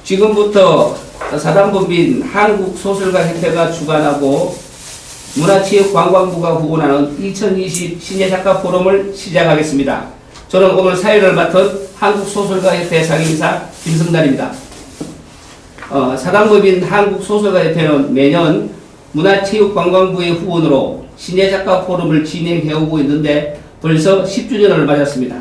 지금부터 사단법인 한국소설가협회가 주관하고 문화체육관광부가 후원하는 2020 신예작가 포럼을 시작하겠습니다. 저는 오늘 사회를 맡은 한국소설가협회 상임이사 김성달입니다. 사단법인 한국소설가협회는 매년 문화체육관광부의 후원으로 신예작가 포럼을 진행해오고 있는데 벌써 10주년을 맞았습니다.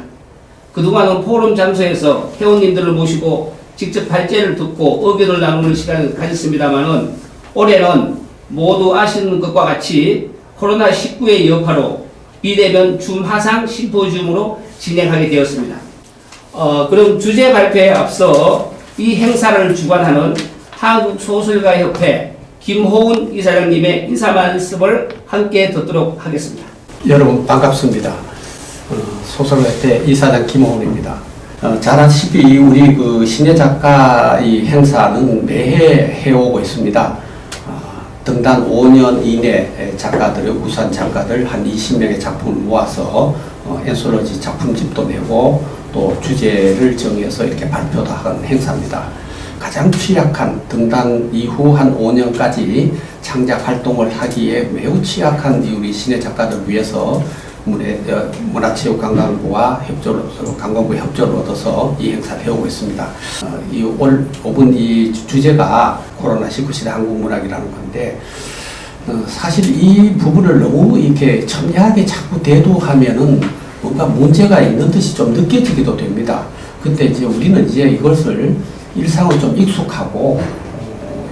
그동안은 포럼 장소에서 회원님들을 모시고 직접 발제를 듣고 의견을 나누는 시간을 가졌습니다만은 올해는 모두 아시는 것과 같이 코로나19의 여파로 비대면 줌 화상 심포지움으로 진행하게 되었습니다. 그럼 주제 발표에 앞서 이 행사를 주관하는 한국소설가협회 김호은 이사장님의 인사 말씀을 함께 듣도록 하겠습니다. 여러분 반갑습니다. 소설가협회 이사장 김호은입니다. 잘 아시다시피 우리 그 신예작가 이 행사는 매해 해오고 있습니다. 등단 5년 이내 작가들의 우수한 작가들 한 20명의 작품을 모아서 엔솔로지 작품집도 내고 또 주제를 정해서 이렇게 발표도 하는 행사입니다. 가장 취약한 등단 이후 한 5년까지 창작 활동을 하기에 매우 취약한 우리 신예 작가들 위해서 문화체육관광부와 관광부의 협조를 얻어서 이 행사를 해오고 있습니다. 이번 이 주제가 코로나19 시대 한국문학이라는 건데, 사실 이 부분을 너무 이렇게 첨예하게 자꾸 대두하면은 뭔가 문제가 있는 듯이 좀 느껴지기도 됩니다. 근데 이제 우리는 이제 이것을 일상으로 좀 익숙하고,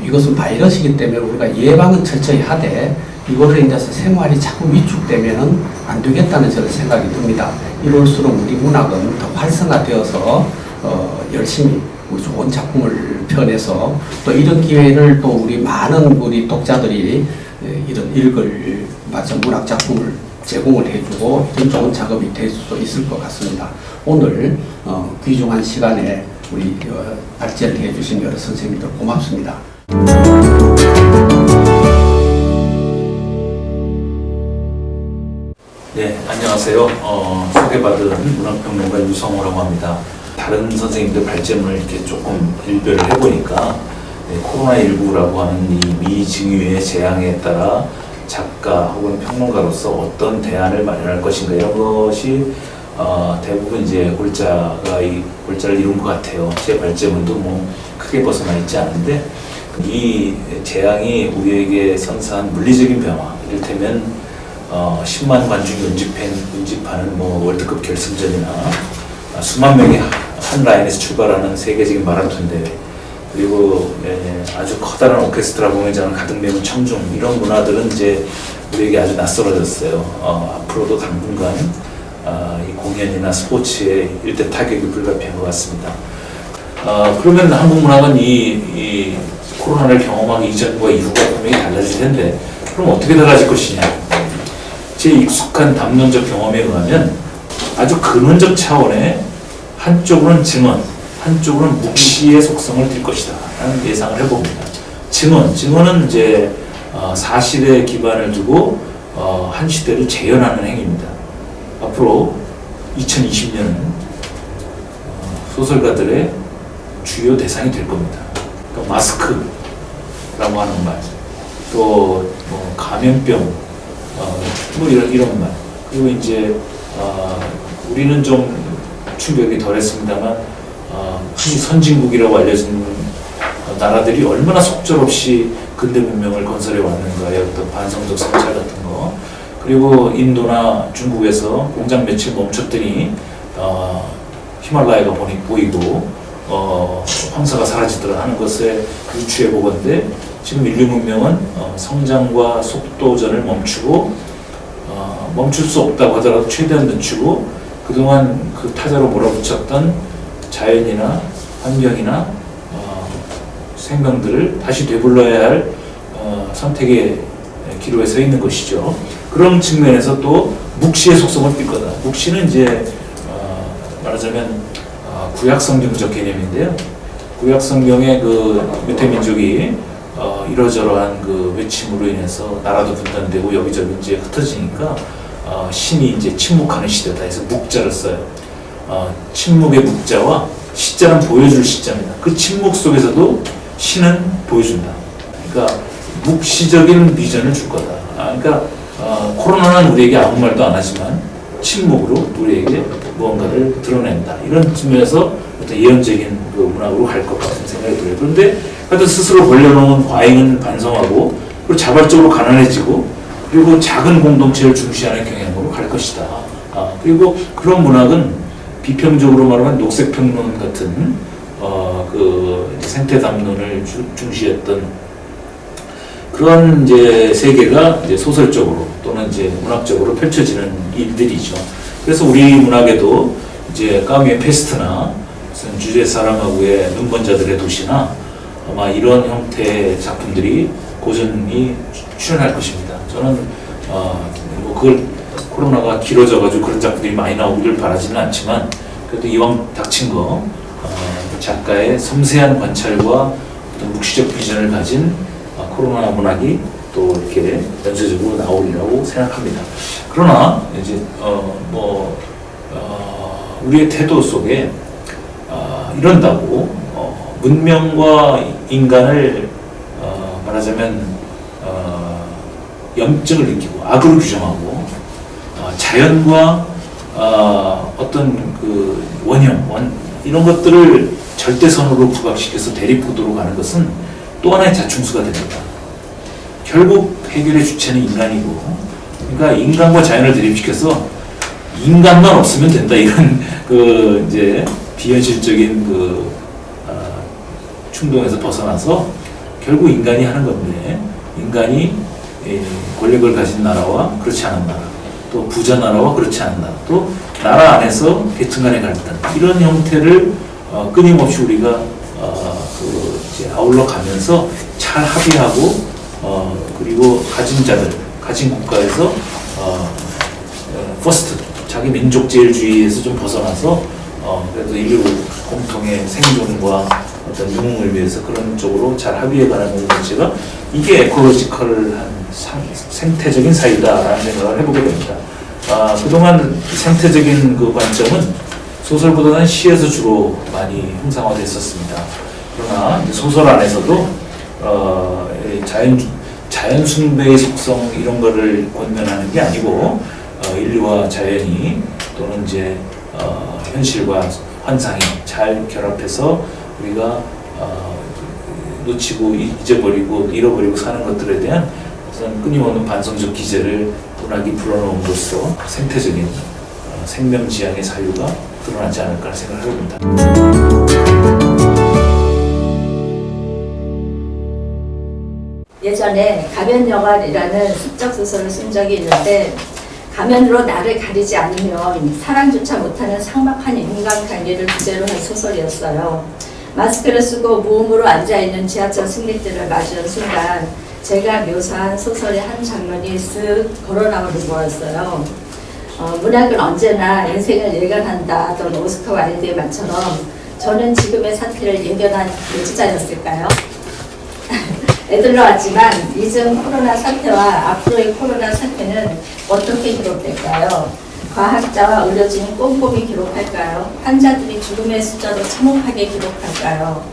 이것은 바이러스이기 때문에 우리가 예방은 철저히 하되, 이거를 인해서 생활이 자꾸 위축되면은 안 되겠다는 저는 생각이 듭니다. 이럴수록 우리 문학은 더 활성화되어서 열심히 좋은 작품을 펴내서 또 이런 기회를 또 우리 많은 우리 독자들이 이런 읽을 맞은 문학 작품을 제공을 해주고 이런 좋은 작업이 될 수 있을 것 같습니다. 오늘 귀중한 시간에 우리 발제를 해주신 여러 선생님들 고맙습니다. 네, 안녕하세요. 소개받은 문학평론가 유성호라고 합니다. 다른 선생님들 발제문을 이렇게 조금 일별을 해보니까 코로나19라고 하는 이 미증유의 재앙에 따라 작가 혹은 평론가로서 어떤 대안을 마련할 것인가 이런 것이 대부분 이제 골자를 이룬 것 같아요. 제 발제문도 뭐 크게 벗어나 있지 않은데 이 재앙이 우리에게 선사한 물리적인 변화, 이를테면 10만 관중 운집하는 뭐 월드컵 결승전이나 수만 명이 한 라인에서 출발하는 세계적인 마라톤 대회, 그리고 아주 커다란 오케스트라 공연장을 가득 메운 청중, 이런 문화들은 이제 우리에게 아주 낯설어졌어요. 앞으로도 당분간 이 공연이나 스포츠에 일대 타격이 불가피한 것 같습니다. 그러면 한국 문학은 이 코로나를 경험하기 이전과 이후가 분명히 달라질 텐데, 그럼 어떻게 달라질 것이냐? 제 익숙한 담론적 경험에 의하면 아주 근원적 차원의 한쪽으로는 증언, 한쪽으로는 묵시의 속성을 띨 것이다 라는 예상을 해봅니다. 증언은 이제 사실에 기반을 두고 한 시대를 재현하는 행위입니다. 앞으로 2020년은 소설가들의 주요 대상이 될 겁니다. 그러니까 마스크라고 하는 말, 또 뭐 감염병, 뭐 이런 말. 그리고 이제 우리는 좀 충격이 덜했습니다만 흔히 선진국이라고 알려진 나라들이 얼마나 속절없이 근대 문명을 건설해 왔는가의 어떤 반성적 성찰 같은 거. 그리고 인도나 중국에서 공장 며칠 멈췄더니 히말라야가 보이고 황사가 사라지더라 하는 것에 유추해 보건데, 지금 인류 문명은 성장과 속도전을 멈출 수 없다고 하더라도 최대한 늦추고, 그동안 그 타자로 몰아붙였던 자연이나 환경이나 생명들을 다시 되불러야 할 선택의 기로에 서 있는 것이죠. 그런 측면에서 또 묵시의 속성을 띨 거다. 묵시는 이제 말하자면 구약성경적 개념인데요. 구약성경의 그 유태민족이 이러저러한 그 외침으로 인해서 나라도 분단되고 여기저기 이제 흩어지니까 신이 이제 침묵하는 시대다 해서 묵자를 써요. 침묵의 묵자와 시자는 보여줄 시자입니다. 그 침묵 속에서도 시는 보여준다. 그러니까 묵시적인 비전을 줄 거다. 그러니까 코로나는 우리에게 아무 말도 안 하지만 침묵으로 우리에게 무언가를 드러낸다. 이런 측면에서 어떤 예언적인 그 문학으로 갈 것 같은 생각이 들어요. 그런데 하여튼 스스로 벌려놓은 과잉은 반성하고 그리고 자발적으로 가난해지고 그리고 작은 공동체를 중시하는 경향으로 갈 것이다. 그리고 그런 문학은 비평적으로 말하면 녹색평론 같은 그 생태 담론을 중시했던 그런 이제 세계가 이제 소설적으로 또는 이제 문학적으로 펼쳐지는 일들이죠. 그래서 우리 문학에도 이제 까미의 페스트나 무슨 주제 사랑하고의 눈먼자들의 도시나 아마 이런 형태의 작품들이 고전이 출연할 것입니다. 저는 뭐 그걸 코로나가 길어져가지고 그런 작품들이 많이 나오길 바라지는 않지만 그래도 이왕 닥친 거 작가의 섬세한 관찰과 어떤 묵시적 비전을 가진 코로나 문학이 또 이렇게 연쇄적으로 나오리라고 생각합니다. 그러나 이제 우리의 태도 속에 이런다고 문명과 인간을 말하자면 염증을 느끼고 악으로 규정하고 자연과 어떤 그 원형 이런 것들을 절대선으로 부각시켜서 대립구도로 가는 것은 또 하나의 자충수가 됩니다. 결국 해결의 주체는 인간이고, 그러니까 인간과 자연을 대립시켜서 인간만 없으면 된다 이런 그 이제 비현실적인 그 충동에서 벗어나서 결국 인간이 하는 건데 인간이 권력을 가진 나라와 그렇지 않은 나라, 또 부자 나라와 그렇지 않은 나라, 또 나라 안에서 계층 간의 갈등 이런 형태를 끊임없이 우리가 그 이제 아울러 가면서 잘 합의하고 그리고 가진 자들, 가진 국가에서 퍼스트 자기 민족제일주의에서 좀 벗어나서 그래도 인류 공통의 생존과 어떤 유흥을 위해서 그런 쪽으로 잘 합의해가는 것 자체가 이게 에콜로지컬한 생태적인 사유다라는 생각을 해보게 됩니다. 그동안 생태적인 그 관점은 소설보다는 시에서 주로 많이 형상화됐었습니다. 그러나 소설 안에서도 자연 숭배의 속성 이런 거를 권면하는 게 아니고 인류와 자연이 또는 이제 현실과 환상이 잘 결합해서 우리가 놓치고 잊어버리고 잃어버리고 사는 것들에 대한 어떤 끊임없는 반성적 기제를 문학이 불어넣음으로써 생태적인 생명지향의 사유가 드러나지 않을까 생각을 해봅니다. 예전에 가면여관이라는 습작 소설을 쓴 적이 있는데 가면으로 나를 가리지 않으면 사랑조차 못하는 삭막한 인간관계를 주제로 한 소설이었어요. 마스크를 쓰고 무음으로 앉아있는 지하철 승객들을 맞이한 순간 제가 묘사한 소설의 한 장면이 쓱 걸어나오는 거였어요. 문학은 언제나 인생을 예견한다 하던 오스카 와일드의 말처럼 저는 지금의 사태를 예견한 예지자였을까요? 애들러 왔지만 이전 코로나 사태와 앞으로의 코로나 사태는 어떻게 기록될까요? 과학자와 의료진이 꼼꼼히 기록할까요? 환자들이 죽음의 숫자로 참혹하게 기록할까요?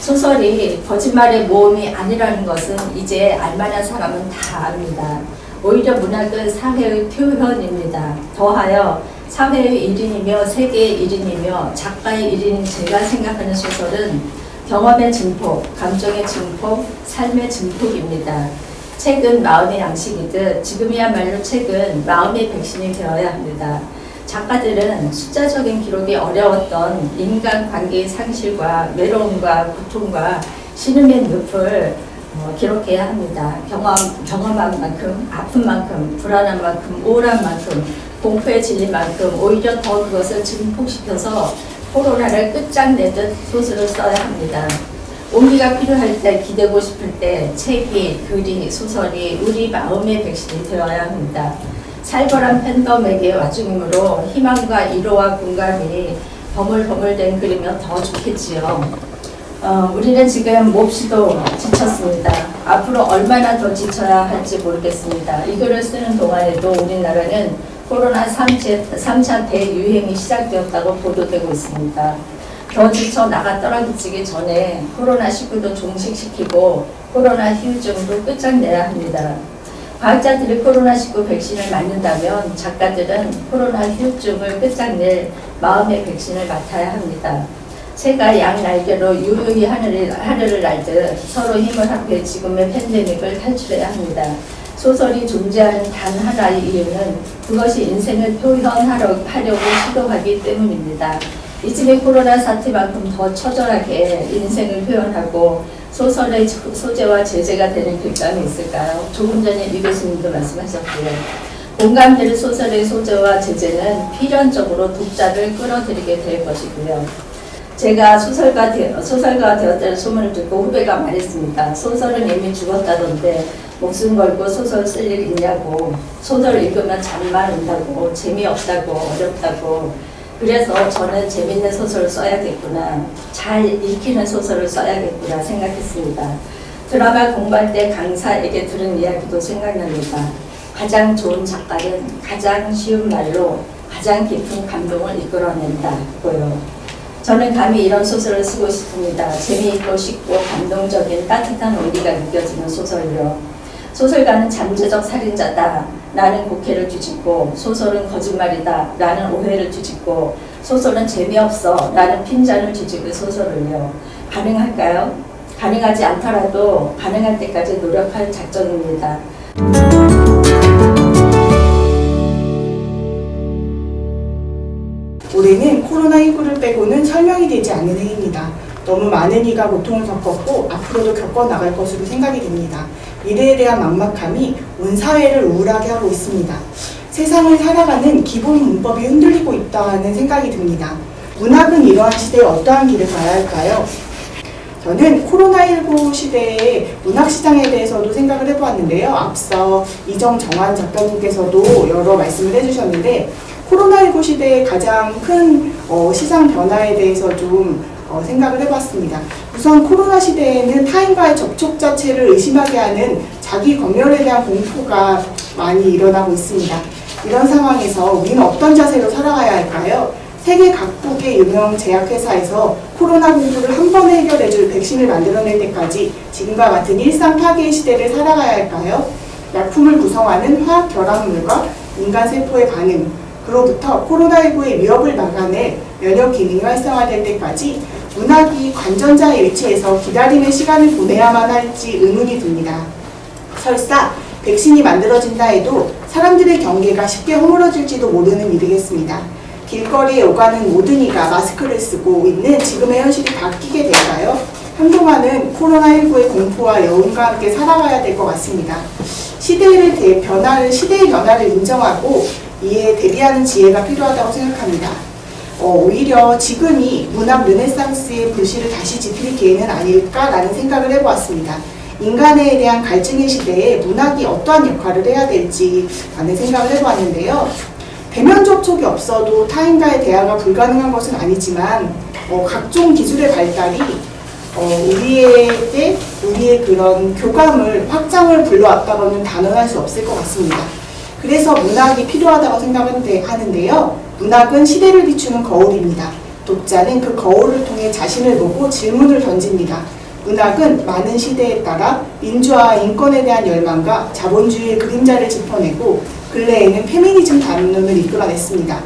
소설이 거짓말의 모험이 아니라는 것은 이제 알만한 사람은 다 압니다. 오히려 문학은 사회의 표현입니다. 더하여 사회의 일인이며 세계의 일인이며 작가의 일인인 제가 생각하는 소설은 경험의 증폭, 감정의 증폭, 삶의 증폭입니다. 책은 마음의 양식이듯 지금이야말로 책은 마음의 백신이 되어야 합니다. 작가들은 숫자적인 기록이 어려웠던 인간관계의 상실과 외로움과 고통과 신음의 늪을 기록해야 합니다. 경험한 만큼, 아픈 만큼, 불안한 만큼, 우울한 만큼, 공포에 질린 만큼 오히려 더 그것을 증폭시켜서 코로나를 끝장내듯 소설을 써야 합니다. 온기가 필요할 때, 기대고 싶을 때 책이, 글이, 소설이 우리 마음의 백신이 되어야 합니다. 살벌한 팬덤에게 와중이므로 희망과 위로와 공감이 버물버물된 글이면 더 좋겠지요. 우리는 지금 몹시도 지쳤습니다. 앞으로 얼마나 더 지쳐야 할지 모르겠습니다. 이 글을 쓰는 동안에도 우리나라는 코로나 3차 대유행이 시작되었다고 보도되고 있습니다. 더 지쳐 나가 떨어지기 전에 코로나19도 종식시키고 코로나 후유증도 끝장내야 합니다. 과학자들이 코로나19 백신을 맞는다면 작가들은 코로나 후유증을 끝장낼 마음의 백신을 맡아야 합니다. 새가 양 날개로 유유히 하늘을 날듯 서로 힘을 합해 지금의 팬데믹을 탈출해야 합니다. 소설이 존재하는 단 하나의 이유는 그것이 인생을 표현하려고 시도하기 때문입니다. 이쯤에 코로나 사태만큼 더 처절하게 인생을 표현하고 소설의 소재와 제재가 되는 글감이 있을까요? 조금 전에 유 교수님도 말씀하셨고요. 공감대를 소설의 소재와 제재는 필연적으로 독자를 끌어들이게 될 것이고요. 제가 소설가 되었다는 소문을 듣고 후배가 말했습니다. 소설은 이미 죽었다던데 목숨 걸고 소설 쓸 일 있냐고. 소설 읽으면 잠만 온다고, 재미없다고, 어렵다고. 그래서 저는 재밌는 소설을 써야겠구나, 잘 읽히는 소설을 써야겠구나 생각했습니다. 드라마 공부할 때 강사에게 들은 이야기도 생각납니다. 가장 좋은 작가는 가장 쉬운 말로 가장 깊은 감동을 이끌어낸다고요. 저는 감히 이런 소설을 쓰고 싶습니다. 재미있고 쉽고 감동적인 따뜻한 온기가 느껴지는 소설이요. 소설가는 잠재적 살인자다 라는 곡해를 뒤집고, 소설은 거짓말이다 라는 오해를 뒤집고, 소설은 재미없어 라는 핀잔을 뒤집은 소설을요. 가능할까요? 가능하지 않더라도 가능할 때까지 노력할 작정입니다. 올해는 코로나19를 빼고는 설명이 되지 않는 해입니다. 너무 많은 이가 고통을 겪었고 앞으로도 겪어나갈 것으로 생각이 됩니다. 미래에 대한 막막함이 온 사회를 우울하게 하고 있습니다. 세상을 살아가는 기본 문법이 흔들리고 있다는 생각이 듭니다. 문학은 이러한 시대에 어떠한 길을 가야 할까요? 저는 코로나19 시대의 문학시장에 대해서도 생각을 해보았는데요. 앞서 이정정환 작가님께서도 여러 말씀을 해주셨는데, 코로나19 시대의 가장 큰 시장 변화에 대해서 좀 생각을 해봤습니다. 우선 코로나 시대에는 타인과의 접촉 자체를 의심하게 하는 자기 검열에 대한 공포가 많이 일어나고 있습니다. 이런 상황에서 우리는 어떤 자세로 살아가야 할까요? 세계 각국의 유명 제약회사에서 코로나 공포를 한 번에 해결해줄 백신을 만들어낼 때까지 지금과 같은 일상 파괴의 시대를 살아가야 할까요? 약품을 구성하는 화학 결합물과 인간 세포의 반응, 그로부터 코로나19의 위협을 막아낼 면역 기능이 활성화될 때까지 문학이 관전자의 위치에서 기다림의 시간을 보내야만 할지 의문이 듭니다. 설사 백신이 만들어진다 해도 사람들의 경계가 쉽게 허물어질지도 모르는 일이겠습니다. 길거리에 오가는 모든 이가 마스크를 쓰고 있는 지금의 현실이 바뀌게 될까요? 한동안은 코로나19의 공포와 여운과 함께 살아가야 될 것 같습니다. 시대의 변화를 인정하고 이에 대비하는 지혜가 필요하다고 생각합니다. 오히려 지금이 문학 르네상스의 불씨를 다시 지필 기회는 아닐까라는 생각을 해보았습니다. 인간에 대한 갈증의 시대에 문학이 어떠한 역할을 해야 될지 라는 생각을 해보았는데요. 대면 접촉이 없어도 타인과의 대화가 불가능한 것은 아니지만 각종 기술의 발달이 우리의 그런 교감을 확장을 불러왔다고는 단언할 수 없을 것 같습니다. 그래서 문학이 필요하다고 생각하는데요. 문학은 시대를 비추는 거울입니다. 독자는 그 거울을 통해 자신을 보고 질문을 던집니다. 문학은 많은 시대에 따라 민주화와 인권에 대한 열망과 자본주의의 그림자를 짚어내고 근래에는 페미니즘 담론을 이끌어냈습니다.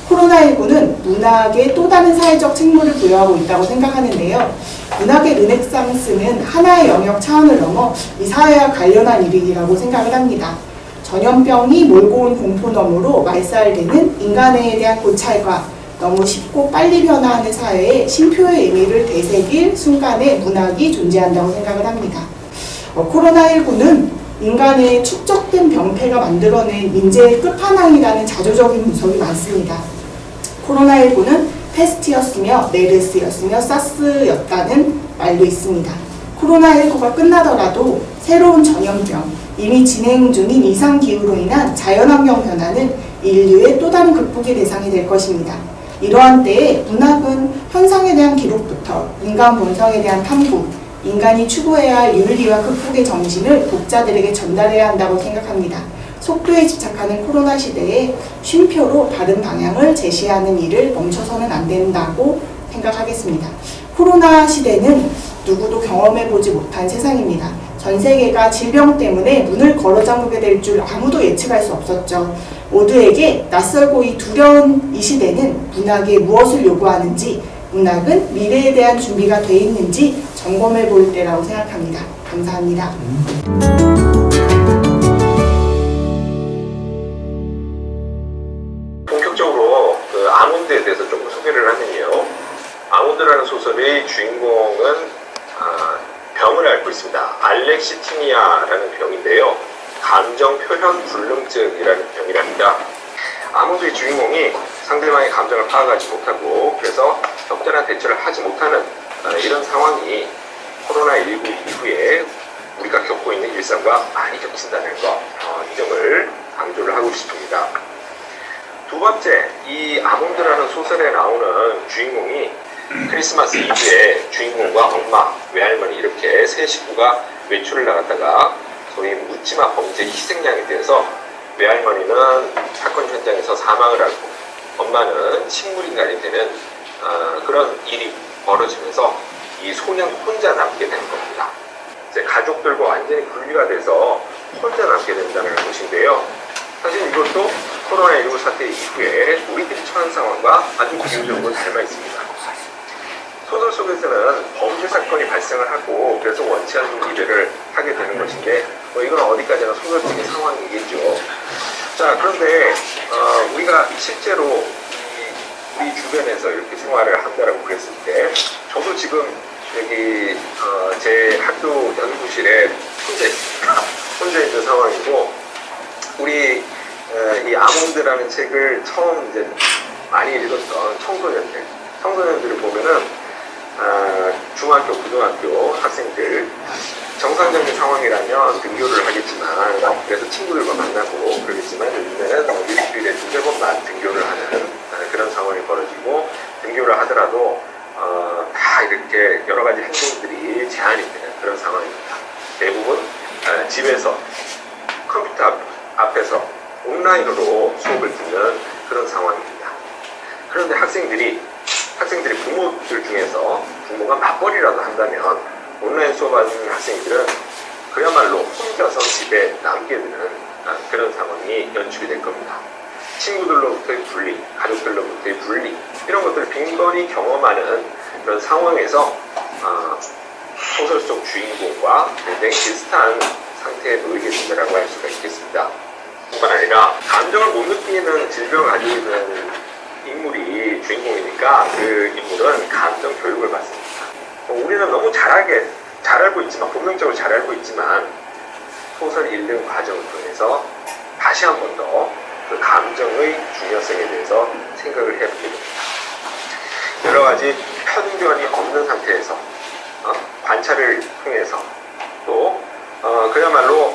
코로나19는 문학의 또 다른 사회적 책무를 부여하고 있다고 생각하는데요. 문학의 르네상스는 하나의 영역 차원을 넘어 이 사회와 관련한 일이라고 생각을 합니다. 전염병이 몰고 온 공포너머로 말살되는 인간에 대한 고찰과 너무 쉽고 빨리 변화하는 사회에 쉼표의 의미를 되새길 순간에 문학이 존재한다고 생각을 합니다. 코로나19는 인간의 축적된 병폐가 만들어낸 인재의 끝판왕이라는 자조적인 분석이 많습니다. 코로나19는 패스트였으며 메르스였으며 사스였다는 말도 있습니다. 코로나19가 끝나더라도 새로운 전염병, 이미 진행 중인 이상기후로 인한 자연환경 변화는 인류의 또 다른 극복의 대상이 될 것입니다. 이러한 때에 문학은 현상에 대한 기록부터 인간 본성에 대한 탐구, 인간이 추구해야 할 윤리와 극복의 정신을 독자들에게 전달해야 한다고 생각합니다. 속도에 집착하는 코로나 시대에 쉼표로 다른 방향을 제시하는 일을 멈춰서는 안 된다고 생각하겠습니다. 코로나 시대는 누구도 경험해보지 못한 세상입니다. 전 세계가 질병 때문에 문을 걸어 잠그게 될 줄 아무도 예측할 수 없었죠. 모두에게 낯설고 두려운 이 시대는 문학에 무엇을 요구하는지, 문학은 미래에 대한 준비가 돼 있는지 점검해 볼 때라고 생각합니다. 감사합니다. 본격적으로 그 아몬드에 대해서 조금 소개를 하면요. 아몬드라는 소설의 주인공은 병을 앓고 있습니다. 알렉시티미아라는 병인데요. 감정 표현 불능증이라는 병이랍니다. 아몬드의 주인공이 상대방의 감정을 파악하지 못하고 그래서 적절한 대처를 하지 못하는 이런 상황이 코로나19 이후에 우리가 겪고 있는 일상과 많이 겹친다는 것, 이 점을 강조를 하고 싶습니다. 두 번째, 이 아몬드라는 소설에 나오는 주인공이 크리스마스 이브에 주인공과 엄마, 외할머니 이렇게 세 식구가 외출을 나갔다가 소위 묻지마 범죄 희생양이 되어서 외할머니는 사건 현장에서 사망을 하고 엄마는 식물인간이 되는 그런 일이 벌어지면서 이 소년 혼자 남게 되는 겁니다. 이제 가족들과 완전히 분리가 돼서 혼자 남게 된다는 것인데요. 사실 이것도 코로나19 사태 이후에 우리들이 처한 상황과 아주 비유적으로 닮아 있습니다. 소설 속에서는 범죄 사건이 발생을 하고 그래서 원치 않는 이별을 하게 되는 것인데 이건 어디까지나 소설적인 상황이겠죠. 자, 그런데 우리가 실제로 우리 주변에서 이렇게 생활을 한다라고 그랬을 때 저도 지금 여기 제 학교 연구실에 혼자 있습니다. 혼자 있는 상황이고 우리 이 아몬드라는 책을 처음 이제 많이 읽었던 청소년들을 보면은 중학교, 고등학교 학생들 정상적인 상황이라면 등교를 하겠지만 그래서 친구들과 만나고 그러겠지만 요즘에는 일주일에 두세 번만 등교를 하는 그런 상황이 벌어지고 등교를 하더라도 다 이렇게 여러 가지 행동들이 제한이 되는 그런 상황입니다. 대부분 집에서 컴퓨터 앞에서 온라인으로 수업을 듣는 그런 상황입니다. 그런데 학생들이 부모들 중에서 부모가 맞벌이라도 한다면 온라인 수업하는 학생들은 그야말로 혼자서 집에 남게 되는 그런 상황이 연출이 될 겁니다. 친구들로부터의 분리, 가족들로부터의 분리 이런 것들을 빈번히 경험하는 그런 상황에서 소설 속 주인공과 굉장히 비슷한 상태에 놓이게 된다고 할 수가 있겠습니다. 뿐만 아니라 감정을 못 느끼는 질병을 가지고 있는 인물이 주인공이니까 그 인물은 감정 교육을 받습니다. 우리는 너무 잘 알고 있지만 본능적으로 잘 알고 있지만 소설 읽는 과정을 통해서 다시 한 번 더 그 감정의 중요성에 대해서 생각을 해보게 됩니다. 여러 가지 편견이 없는 상태에서 관찰을 통해서 또 그야말로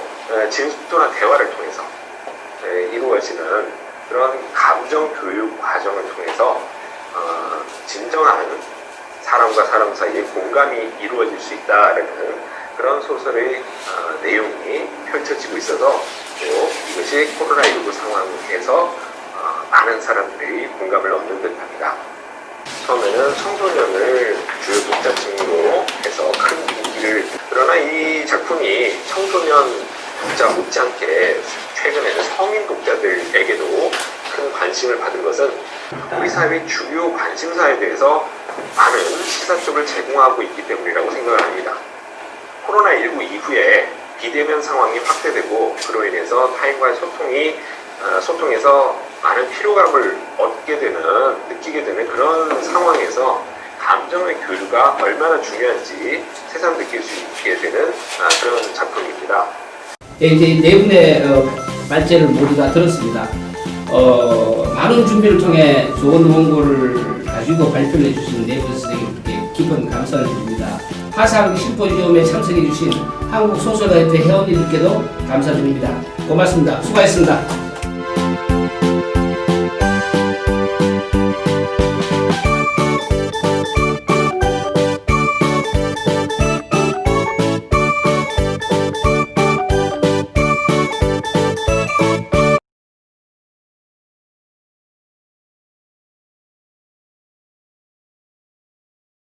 진솔한 대화를 통해서 이루어지는 그런 감정 교육 과정을 통해서 진정한 사람과 사람 사이에 공감이 이루어질 수 있다라는 그런 소설의 내용이 펼쳐지고 있어서 또 이것이 코로나19 상황에서 많은 사람들이 공감을 얻는 듯합니다. 처음에는 청소년을 주요 독자층으로 해서 큰 인기를 그러나 이 작품이 청소년 독자 못지않게 최근에는 성인 독자들에게도 큰 관심을 받은 것은 우리 사회의 주요 관심사에 대해서 많은 시사점을 제공하고 있기 때문이라고 생각을 합니다. 코로나19 이후에 비대면 상황이 확대되고 그로 인해서 타인과의 소통에서 많은 피로감을 느끼게 되는 그런 상황에서 감정의 교류가 얼마나 중요한지 새삼 느낄 수 있게 되는 그런 작품입니다. 이제 네 분의 말재를 모두 다 들었습니다. 많은 준비를 통해 좋은 원고를 가지고 발표를 해주신 네 분 선생님께 깊은 감사를 드립니다. 화상 심포지엄에 참석해주신 한국소설가협회 회원님들께도 감사드립니다. 고맙습니다. 수고하셨습니다.